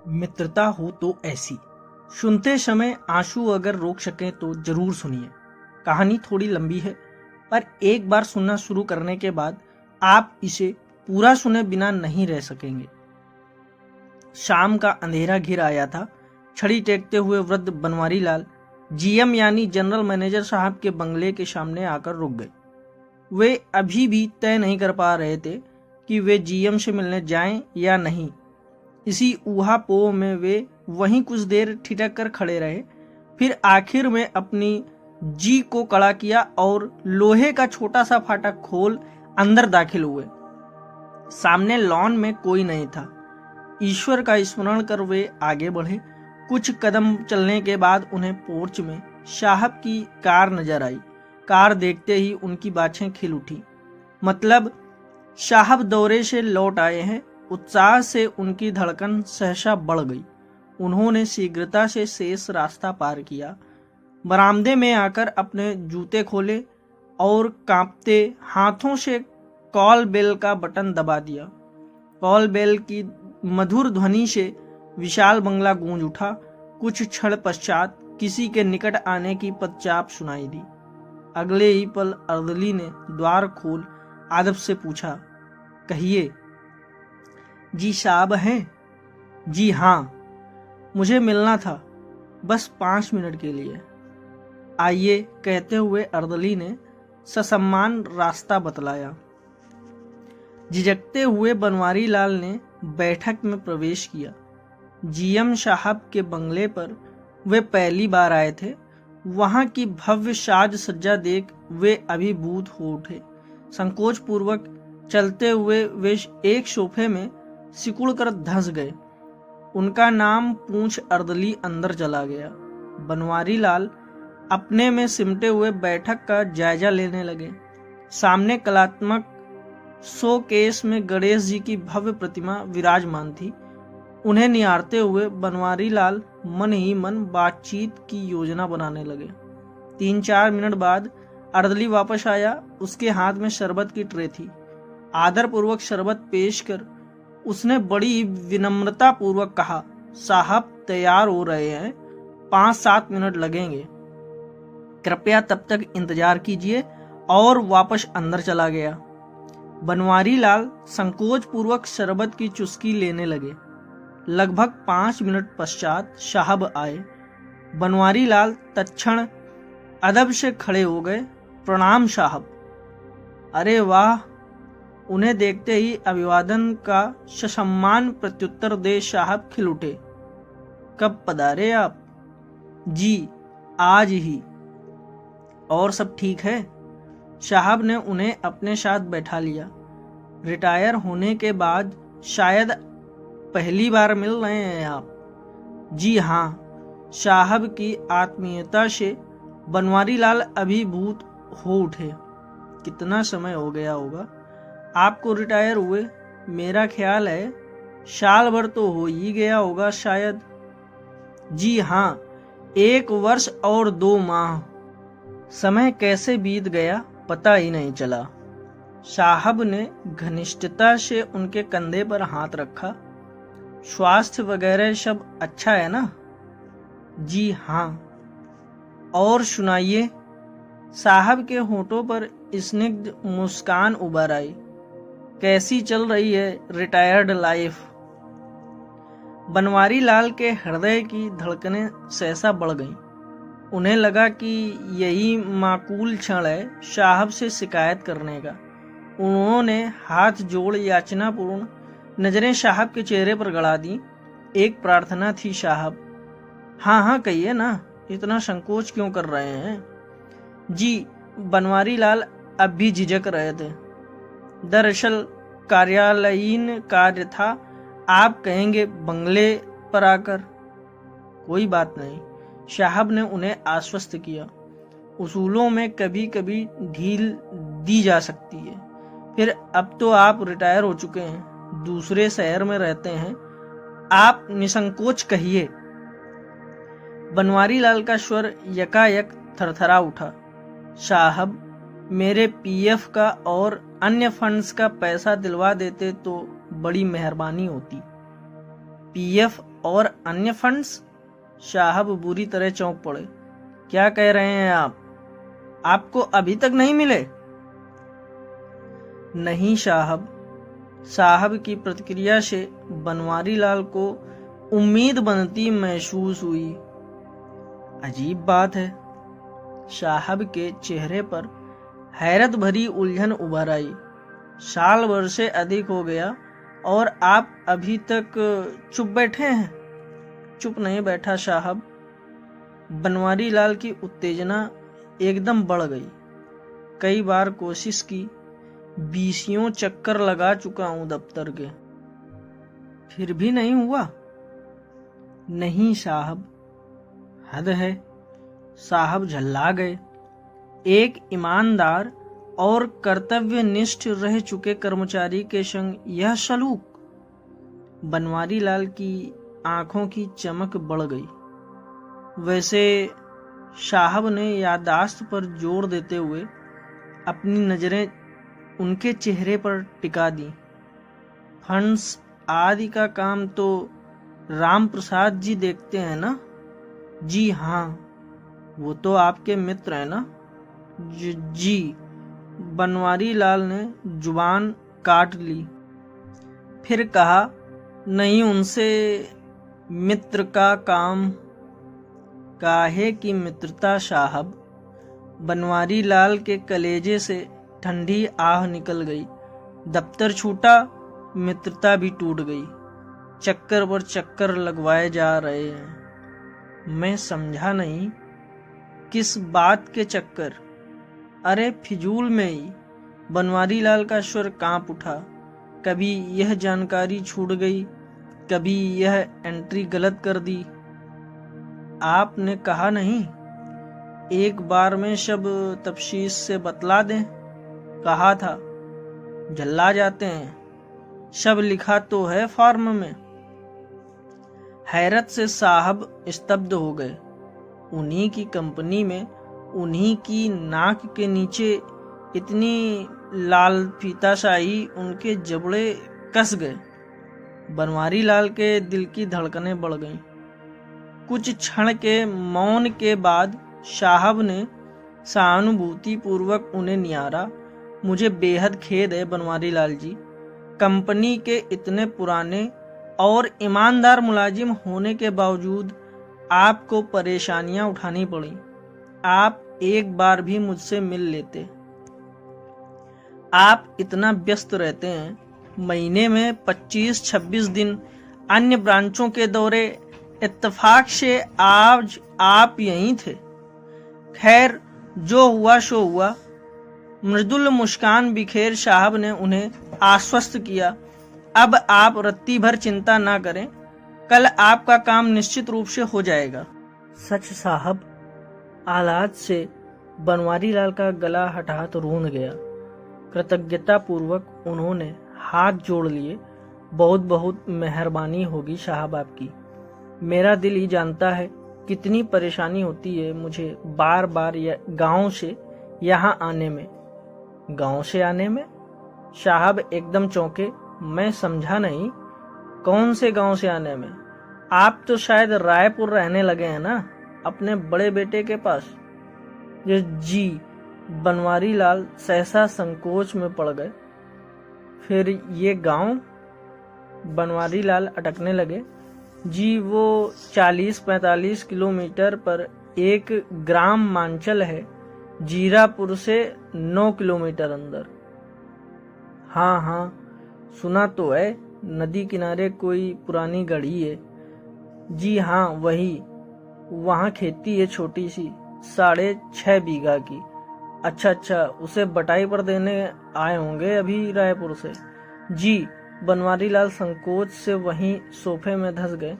मित्रता हो तो ऐसी। सुनते समय आंसू अगर रोक सकें तो जरूर सुनिए। कहानी थोड़ी लंबी है, पर एक बार सुनना शुरू करने के बाद आप इसे पूरा सुने बिना नहीं रह सकेंगे। शाम का अंधेरा घिर आया था। छड़ी टेकते हुए वृद्ध बनवारी लाल जीएम यानी जनरल मैनेजर साहब के बंगले के सामने आकर रुक गए। वे अभी भी तय नहीं कर पा रहे थे कि वे जीएम से मिलने जाएं या नहीं। इसी ऊहापोह में वे वहीं कुछ देर ठिठक कर खड़े रहे। फिर आखिर में अपनी जी को कड़ा किया और लोहे का छोटा सा फाटक खोल अंदर दाखिल हुए। सामने लॉन में कोई नहीं था। ईश्वर का स्मरण कर वे आगे बढ़े। कुछ कदम चलने के बाद उन्हें पोर्च में साहब की कार नजर आई। कार देखते ही उनकी बाछें खिल उठी। मतलब साहब दौरे से लौट आए हैं। उत्साह से उनकी धड़कन सहसा बढ़ गई। उन्होंने शीघ्रता से शेष रास्ता पार किया। बरामदे में आकर अपने जूते खोले और कांपते हाथों से कॉल बेल का बटन दबा दिया। कॉल बेल की मधुर ध्वनि से विशाल बंगला गूंज उठा। कुछ क्षण पश्चात किसी के निकट आने की पदचाप सुनाई दी। अगले ही पल अर्दली ने द्वार खोल अदब से पूछा, कहिए। जी साहब हैं? जी हाँ, मुझे मिलना था, बस 5 मिनट के लिए। आइए, कहते हुए अर्दली ने ससम्मान रास्ता बतलाया। झिझकते हुए बनवारी लाल ने बैठक में प्रवेश किया। जीएम साहब के बंगले पर वे पहली बार आए थे। वहां की भव्य साज सज्जा देख वे अभिभूत हो उठे। संकोच पूर्वक चलते हुए वे एक सोफे में सिकुड़ कर धंस गए। उनका नाम पूछ अर्दली अंदर चला गया। बनवारी लाल अपने में सिमटे हुए बैठक का जायजा लेने लगे। सामने कलात्मक शोकेस में गणेश जी की भव्य प्रतिमा विराजमान थी। उन्हें निहारते हुए बनवारी लाल मन ही मन बातचीत की योजना बनाने लगे। 3-4 मिनट बाद अर्दली वापस आया। उसके हाथ में शरबत की ट्रे थी। आदर पूर्वक शरबत पेश कर उसने बड़ी विनम्रता पूर्वक कहा, साहब तैयार हो रहे हैं, 5-7 मिनट लगेंगे, कृपया तब तक इंतजार कीजिए, और वापस अंदर चला गया। बनवारी लाल संकोच पूर्वक शरबत की चुस्की लेने लगे। लगभग 5 मिनट पश्चात साहब आए। बनवारी लाल तत्क्षण अदब से खड़े हो गए। प्रणाम साहब। अरे वाह। उन्हें देखते ही अभिवादन का ससम्मान प्रत्युत्तर दे साहब खिल उठे। कब पधारे आप? जी आज ही। और सब ठीक है? साहब ने उन्हें अपने साथ बैठा लिया। रिटायर होने के बाद शायद पहली बार मिल रहे हैं आप? जी हाँ। साहब की आत्मीयता से बनवारी लाल अभिभूत हो उठे। कितना समय हो गया होगा आपको रिटायर हुए? मेरा ख्याल है साल भर तो हो ही गया होगा शायद। जी हाँ, 1 वर्ष और 2 माह। समय कैसे बीत गया पता ही नहीं चला। साहब ने घनिष्ठता से उनके कंधे पर हाथ रखा। स्वास्थ्य वगैरह सब अच्छा है ना? जी हाँ। और सुनाइए। साहब के होठों पर स्निग्ध मुस्कान उभर आई। कैसी चल रही है रिटायर्ड लाइफ? बनवारी लाल के हृदय की धड़कनें सहसा बढ़ गईं। उन्हें लगा कि यही माकूल क्षण है साहब से शिकायत करने का। उन्होंने हाथ जोड़ याचनापूर्ण नजरें साहब के चेहरे पर गड़ा दी। एक प्रार्थना थी, साहब। हाँ हाँ कहिए ना, इतना संकोच क्यों कर रहे हैं? जी, बनवारी लाल अब भी झिझक रहे थे। दरअसल कार्यालयीन कार्य था, आप कहेंगे बंगले पर आकर। कोई बात नहीं, साहब ने उन्हें आश्वस्त किया। उसूलों में कभी कभी ढील दी जा सकती है। फिर अब तो आप रिटायर हो चुके हैं, दूसरे शहर में रहते हैं, आप निसंकोच कहिए। बनवारी लाल का स्वर यकायक थरथरा उठा। साहब, मेरे पीएफ का और अन्य फंड्स का पैसा दिलवा देते तो बड़ी मेहरबानी होती। पीएफ और अन्य फंड्स? साहब बुरी तरह चौंक पड़े। क्या कह रहे हैं आप? आपको अभी तक नहीं मिले? नहीं साहब। साहब की प्रतिक्रिया से बनवारी लाल को उम्मीद बनती महसूस हुई। अजीब बात है। साहब के चेहरे पर हैरत भरी उलझन उभर आई। साल भर से अधिक हो गया और आप अभी तक चुप बैठे हैं? चुप नहीं बैठा साहब। बनवारी लाल की उत्तेजना एकदम बढ़ गई। कई बार कोशिश की, 20 चक्कर लगा चुका हूं दफ्तर के, फिर भी नहीं हुआ। नहीं साहब, हद है। साहब झल्ला गए। एक ईमानदार और कर्तव्यनिष्ठ रह चुके कर्मचारी के संग यह सलूक। बनवारी लाल की आंखों की चमक बढ़ गई। वैसे साहब ने याददाश्त पर जोर देते हुए अपनी नजरें उनके चेहरे पर टिका दी। फंड्स आदि का काम तो राम प्रसाद जी देखते हैं ना? जी हाँ, वो तो आपके मित्र है ना? जी। बनवारी लाल ने जुबान काट ली। फिर कहा, नहीं, उनसे मित्र का काम। काहे की मित्रता साहब? बनवारी लाल के कलेजे से ठंडी आह निकल गई। दफ्तर छूटा, मित्रता भी टूट गई। चक्कर पर चक्कर लगवाए जा रहे हैं। मैं समझा नहीं, किस बात के चक्कर? अरे फिजूल में ही। बनवारी लाल का स्वर कांप उठा। कभी यह जानकारी छूट गई, कभी यह एंट्री गलत कर दी। आपने कहा नहीं, एक बार में सब तफसील से बतला दें? कहा था। झल्ला जाते हैं। सब लिखा तो है फॉर्म में। हैरत से साहब स्तब्ध हो गए। उन्हीं की कंपनी में, उन्हीं की नाक के नीचे इतनी लाल फीताशाही उनके जबड़े कस गए। बनवारी लाल के दिल की धड़कनें बढ़ गईं। कुछ क्षण के मौन के बाद साहब ने सहानुभूति पूर्वक उन्हें निहारा। मुझे बेहद खेद है बनवारी लाल जी। कंपनी के इतने पुराने और ईमानदार मुलाजिम होने के बावजूद आपको परेशानियां उठानी पड़ी। आप एक बार भी मुझसे मिल लेते। आप इतना व्यस्त रहते हैं, महीने में 25-26 दिन अन्य ब्रांचों के दौरे। इत्तेफाक से आज आप यहीं थे। खैर, जो हुआ सो हुआ। मृदुल मुस्कान बिखेर साहब ने उन्हें आश्वस्त किया। अब आप रत्ती भर चिंता ना करें, कल आपका काम निश्चित रूप से हो जाएगा। सच साहब? आह्लाद से बनवारी लाल का गला हठात रूंध गया। कृतज्ञता पूर्वक उन्होंने हाथ जोड़ लिए। बहुत बहुत मेहरबानी होगी साहब आपकी। मेरा दिल ही जानता है कितनी परेशानी होती है मुझे बार बार गांव से यहाँ आने में। गांव से आने में? साहब एकदम चौंके। मैं समझा नहीं, कौन से गांव से आने में? आप तो शायद रायपुर रहने लगे हैं ना, अपने बड़े बेटे के पास? जी। बनवारी लाल सहसा संकोच में पड़ गए। फिर ये गांव? बनवारी लाल अटकने लगे। जी, वो 40-45 किलोमीटर पर एक ग्राम मांचल है, जीरापुर से 9 किलोमीटर अंदर। हाँ हाँ, सुना तो है। नदी किनारे कोई पुरानी गढ़ी है। जी हाँ, वही। वहाँ खेती है छोटी सी, 6.5 बीघा की। अच्छा, उसे बटाई पर देने आए होंगे अभी रायपुर से। जी। बनवारी लाल संकोच से वहीं सोफे में धंस गए।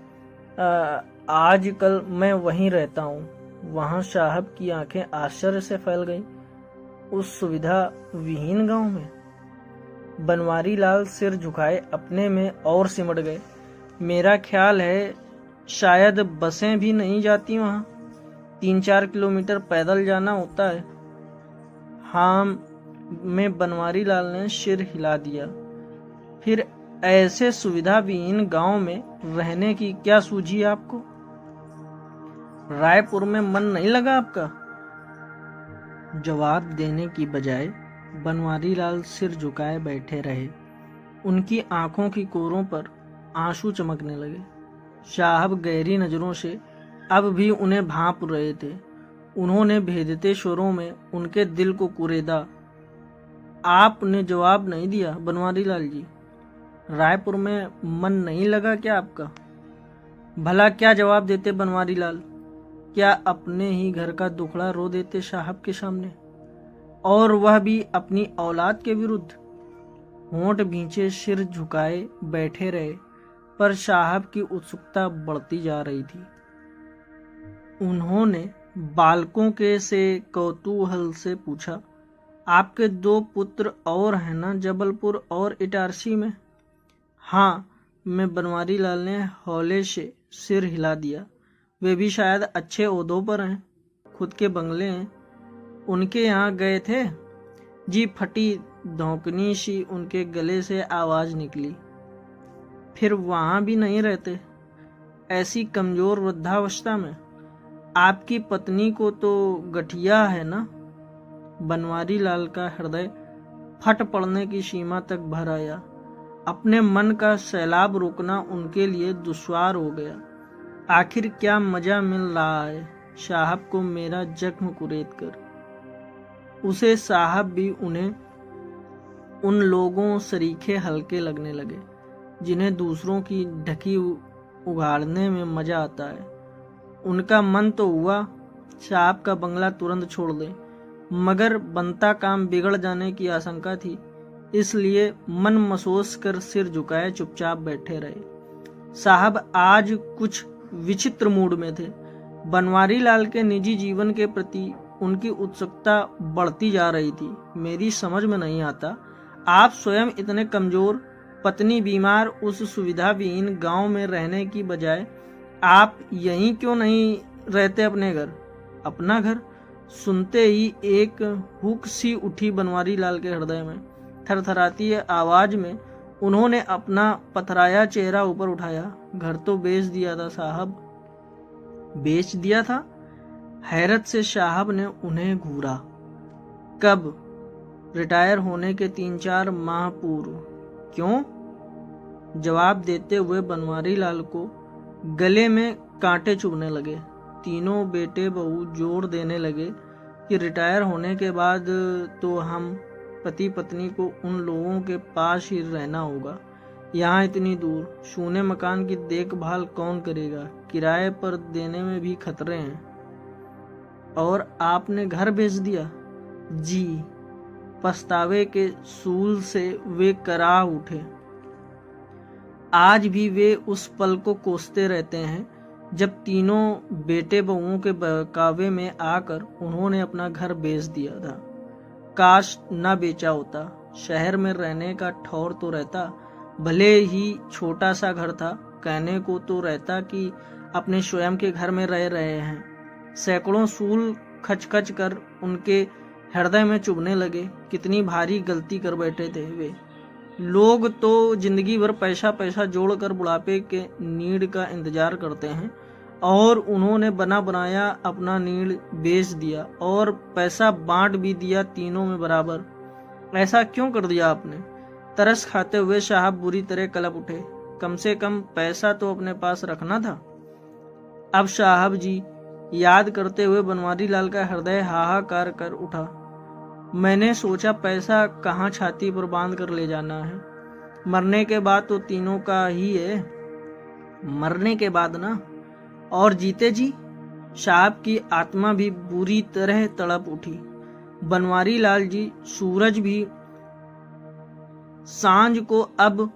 आजकल मैं वहीं रहता हूँ। वहाँ साहब की आंखें आश्चर्य से फैल गईं। उस सुविधा विहीन गांव में? बनवारी लाल सिर झुकाए अपने में और सिमट गए। मेरा ख्याल है शायद बसें भी नहीं जाती वहाँ। 3-4 किलोमीटर पैदल जाना होता है। हाँ, मैं बनवारी लाल ने सिर हिला दिया। फिर ऐसे सुविधा विहीन गांव में रहने की क्या सूझी आपको? रायपुर में मन नहीं लगा आपका? जवाब देने की बजाय बनवारी लाल सिर झुकाए बैठे रहे। उनकी आंखों की कोरों पर आंसू चमकने लगे। साहब गहरी नजरों से अब भी उन्हें भांप रहे थे। उन्होंने भेदते स्वरों में उनके दिल को कुरेदा। आपने जवाब नहीं दिया बनवारी लाल जी। रायपुर में मन नहीं लगा क्या आपका? भला क्या जवाब देते बनवारी लाल? क्या अपने ही घर का दुखड़ा रो देते साहब के सामने, और वह भी अपनी औलाद के विरुद्ध? होंठ भींचे सिर झुकाए बैठे रहे, पर साहब की उत्सुकता बढ़ती जा रही थी। उन्होंने बालकों के से कौतूहल से पूछा, आपके 2 पुत्र और हैं ना, जबलपुर और इटारसी में? हाँ, मैं बनवारी लाल ने हौले से सिर हिला दिया। वे भी शायद अच्छे ओहदों पर हैं, खुद के बंगले हैं। उनके यहाँ गए थे? जी, फटी धौंकनी सी उनके गले से आवाज निकली। फिर वहां भी नहीं रहते ऐसी कमजोर वृद्धावस्था में? आपकी पत्नी को तो गठिया है ना? बनवारी लाल का हृदय फट पड़ने की सीमा तक भर आया। अपने मन का सैलाब रोकना उनके लिए दुश्वार हो गया। आखिर क्या मजा मिल रहा है साहब को मेरा जख्म कुरेद कर? उसे साहब भी उन्हें उन लोगों सरीखे हल्के लगने लगे जिन्हें दूसरों की ढकी उगाड़ने में मजा आता है। उनका मन तो हुआ साहब का बंगला तुरंत छोड़ दें, मगर बनता काम बिगड़ जाने की आशंका थी, इसलिए मन मसोस कर सिर झुकाए चुपचाप बैठे रहे। साहब आज कुछ विचित्र मूड में थे। बनवारी लाल के निजी जीवन के प्रति उनकी उत्सुकता बढ़ती जा रही थी। मेरी समझ में नहीं आता, आप स्वयं इतने कमजोर, पत्नी बीमार, उस सुविधा विहीन गांव में रहने की बजाय आप यहीं क्यों नहीं रहते अपने घर? अपना घर सुनते ही एक हुक सी उठी बनवारी लाल के हृदय में। थरथराती आवाज में उन्होंने अपना पथराया चेहरा ऊपर उठाया। घर तो बेच दिया था साहब। बेच दिया था? हैरत से साहब ने उन्हें घूरा। कब? रिटायर होने के 3-4 माह पूर्व। क्यों? जवाब देते हुए बनवारी लाल को गले में कांटे चुभने लगे। तीनों बेटे बहू जोर देने लगे कि रिटायर होने के बाद तो हम पति पत्नी को उन लोगों के पास ही रहना होगा। यहाँ इतनी दूर सूने मकान की देखभाल कौन करेगा? किराए पर देने में भी खतरे हैं। और आपने घर बेच दिया? जी। पछतावे के सूल से वे कराह उठे। आज भी वे उस पल को कोसते रहते हैं जब तीनों बेटे बहुओं के बहकावे में आकर उन्होंने अपना घर बेच दिया था। काश न बेचा होता। शहर में रहने का ठौर तो रहता, भले ही छोटा सा घर था। कहने को तो रहता कि अपने स्वयं के घर में रह रहे हैं। सैकड़ों सूल खचखच कर उनके हृदय में चुभने लगे। कितनी भारी गलती कर बैठे थे वे। लोग तो जिंदगी भर पैसा पैसा जोड़कर बुढ़ापे के नीड़ का इंतजार करते हैं, और उन्होंने बना बनाया अपना नीड़ बेच दिया और पैसा बांट भी दिया तीनों में बराबर। ऐसा क्यों कर दिया आपने? तरस खाते हुए साहब बुरी तरह कलप उठे। कम से कम पैसा तो अपने पास रखना था। अब साहब जी, याद करते हुए बनवारी लाल का हृदय हाहाकार कर उठा। मैंने सोचा पैसा कहाँ छाती पर बांध कर ले जाना है। मरने के बाद तो तीनों का ही है। मरने के बाद ना? और जीते जी? साहब की आत्मा भी बुरी तरह तड़प उठी। बनवारी लाल जी, सूरज भी सांझ को अब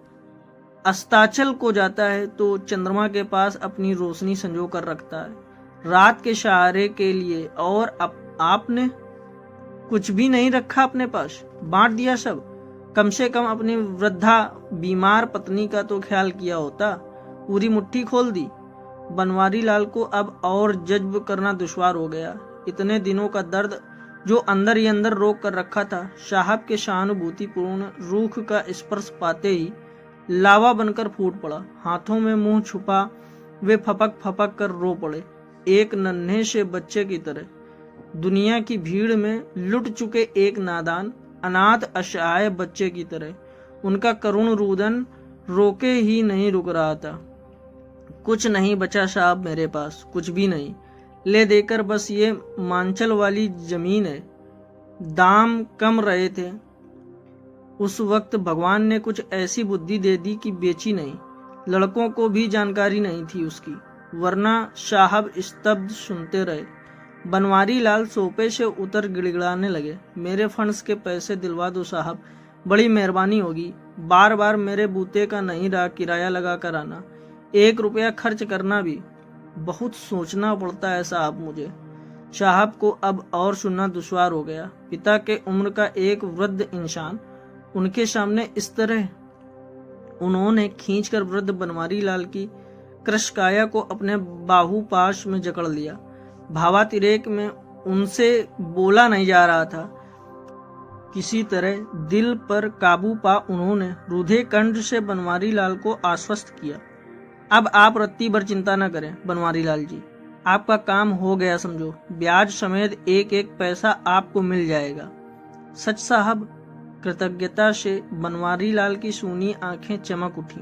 अस्ताचल को जाता है तो चंद्रमा के पास अपनी रोशनी संजो कर रखता है रात के सहारे के लिए। और आपने कुछ भी नहीं रखा अपने पास, बांट दिया सब। कम से कम अपनी वृद्धा बीमार पत्नी का तो ख्याल किया होता। पूरी मुट्ठी खोल दी। बनवारी लाल को अब और जज्ब करना दुश्वार हो गया। इतने दिनों का दर्द जो अंदर ही अंदर रोक कर रखा था, साहब के सहानुभूतिपूर्ण रूख का स्पर्श पाते ही लावा बनकर फूट पड़ा। हाथों में मुंह छुपा वे फपक फपक कर रो पड़े, एक नन्हे से बच्चे की तरह। दुनिया की भीड़ में लुट चुके एक नादान अनाथ असहाय बच्चे की तरह। उनका करुण रुदन रोके ही नहीं रुक रहा था। कुछ नहीं बचा साहब मेरे पास, कुछ भी नहीं। ले देकर बस ये मांचल वाली जमीन है। दाम कम रहे थे। उस वक्त भगवान ने कुछ ऐसी बुद्धि दे दी कि बेची नहीं। लड़कों को भी जानकारी नहीं थी उसकी, वरना साहब स्तब्ध सुनते रहे। बनवारी लाल सोफे से उतर गिड़गिड़ाने लगे। मेरे फंड्स के पैसे दिलवा दो साहब, बड़ी मेहरबानी होगी। बार बार मेरे बूते का नहीं रहा किराया लगा कर आना, 1 रुपया खर्च करना भी बहुत सोचना पड़ता है साहब मुझे। साहब को अब और सुनना दुश्वार हो गया। पिता के उम्र का एक वृद्ध इंसान उनके सामने इस तरह। उन्होंने खींचकर वृद्ध बनवारी लाल की कृशकाया को अपने बाहुपाश में जकड़ लिया। भावातिरेक में उनसे बोला नहीं जा रहा था। किसी तरह दिल पर काबू पा उन्होंने रुधे कंठ से बनवारी लाल को आश्वस्त किया। अब आप रत्ती भर चिंता न करें बनवारी लाल जी, आपका काम हो गया समझो। ब्याज समेत एक एक पैसा आपको मिल जाएगा। सच साहब? कृतज्ञता से बनवारी लाल की सूनी आंखें चमक उठी।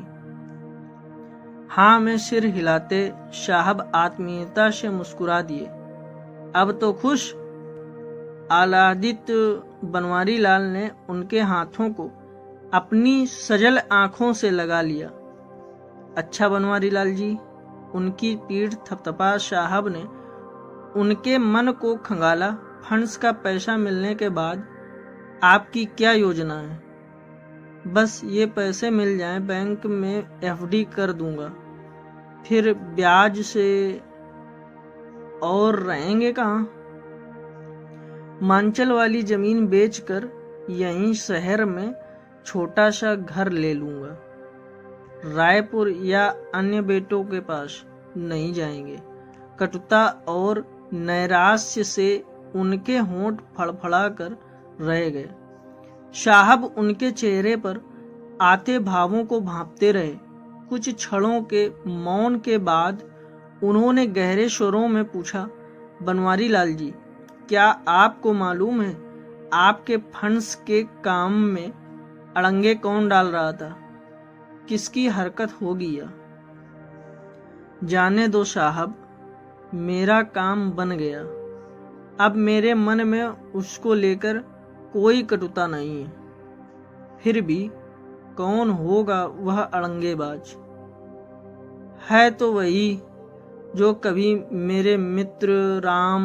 हाँ में सिर हिलाते साहब आत्मीयता से मुस्कुरा दिए। अब तो खुश? आह्लादित बनवारी लाल ने उनके हाथों को अपनी सजल आंखों से लगा लिया। अच्छा बनवारी लाल जी, उनकी पीठ थपथपा साहब ने उनके मन को खंगाला। फंड्स का पैसा मिलने के बाद आपकी क्या योजना है? बस ये पैसे मिल जाएं, बैंक में एफडी कर दूंगा, फिर ब्याज से। और रहेंगे कहाँ? मांचल वाली जमीन बेचकर यहीं शहर में छोटा सा घर ले लूंगा। रायपुर या अन्य बेटों के पास नहीं जाएंगे। कटुता और नैराश्य से उनके होंठ फड़फड़ा कर रह गए। साहब उनके चेहरे पर आते भावों को भांपते रहे। कुछ क्षणों के मौन के बाद उन्होंने गहरे स्वरों में पूछा, बनवारी लाल जी, क्या आपको मालूम है आपके फंड्स के काम में अड़ंगे कौन डाल रहा था? किसकी हरकत होगी यह? जाने दो साहब, मेरा काम बन गया। अब मेरे मन में उसको लेकर कोई कटुता नहीं है। फिर भी कौन होगा वह अड़ंगेबाज? है तो वही जो कभी मेरे मित्र राम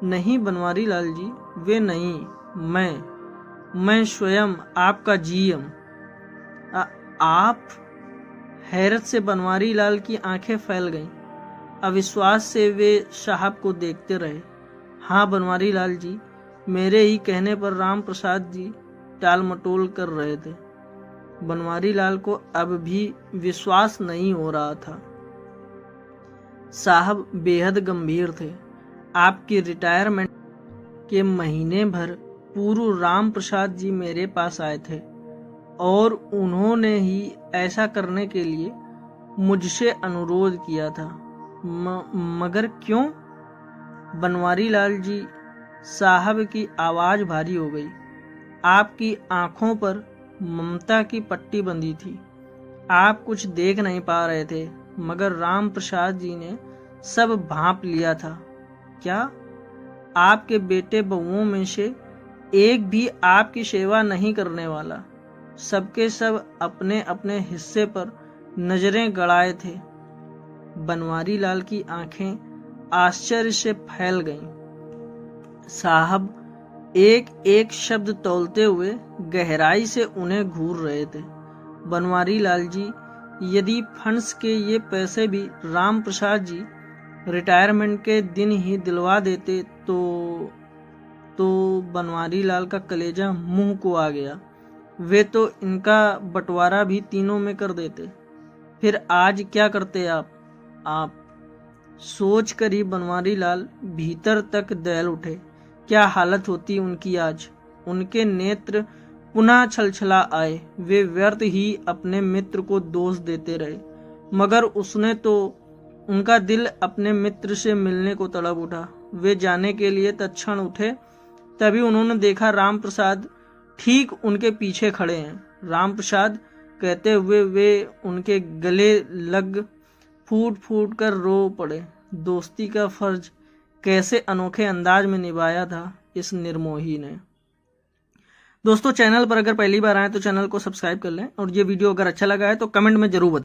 नहीं बनवारी लाल जी, वे नहीं, मैं स्वयं आपका जीएम। आप? हैरत से बनवारी लाल की आंखें फैल गईं। अविश्वास से वे साहब को देखते रहे। हाँ बनवारी लाल जी, मेरे ही कहने पर राम प्रसाद जी टाल मटोल कर रहे थे। बनवारी लाल को अब भी विश्वास नहीं हो रहा था। साहब बेहद गंभीर थे। आपकी रिटायरमेंट के महीने भर पूर्व राम प्रसाद जी मेरे पास आए थे और उन्होंने ही ऐसा करने के लिए मुझसे अनुरोध किया था। मगर क्यों? बनवारी लाल जी, साहब की आवाज भारी हो गई। आपकी आंखों पर ममता की पट्टी बंधी थी। आप कुछ देख नहीं पा रहे थे, मगर राम प्रसाद जी ने सब भांप लिया था। क्या? आपके बेटे बहुओं में से एक भी आपकी सेवा नहीं करने वाला। सबके सब अपने अपने हिस्से पर नजरें गड़ाए थे। बनवारी लाल की आंखें आश्चर्य से फैल गईं। साहब एक एक शब्द तौलते हुए गहराई से उन्हें घूर रहे थे। बनवारी लाल जी, यदि फंड्स के ये पैसे भी राम प्रसाद जी रिटायरमेंट के दिन ही दिलवा देते तो बनवारी लाल का कलेजा मुंह को आ गया। वे तो इनका बंटवारा भी तीनों में कर देते। फिर आज क्या करते आप? सोच कर ही बनवारी लाल भीतर तक दहल उठे। क्या हालत होती उनकी आज? उनके नेत्र पुनः छलछला आए। वे व्यर्थ ही अपने मित्र को दोष देते रहे, मगर उसने तो उनका दिल अपने मित्र से मिलने को तड़प उठा। वे जाने के लिए तत्क्षण उठे, तभी उन्होंने देखा राम प्रसाद ठीक उनके पीछे खड़े हैं। राम प्रसाद कहते हुए वे उनके गले लग फूट फूट कर रो पड़े। दोस्ती का फर्ज कैसे अनोखे अंदाज में निभाया था इस निर्मोही ने। दोस्तों, चैनल पर अगर पहली बार आए तो चैनल को सब्सक्राइब कर लें, और ये वीडियो अगर अच्छा लगा है तो कमेंट में जरूर बताएं।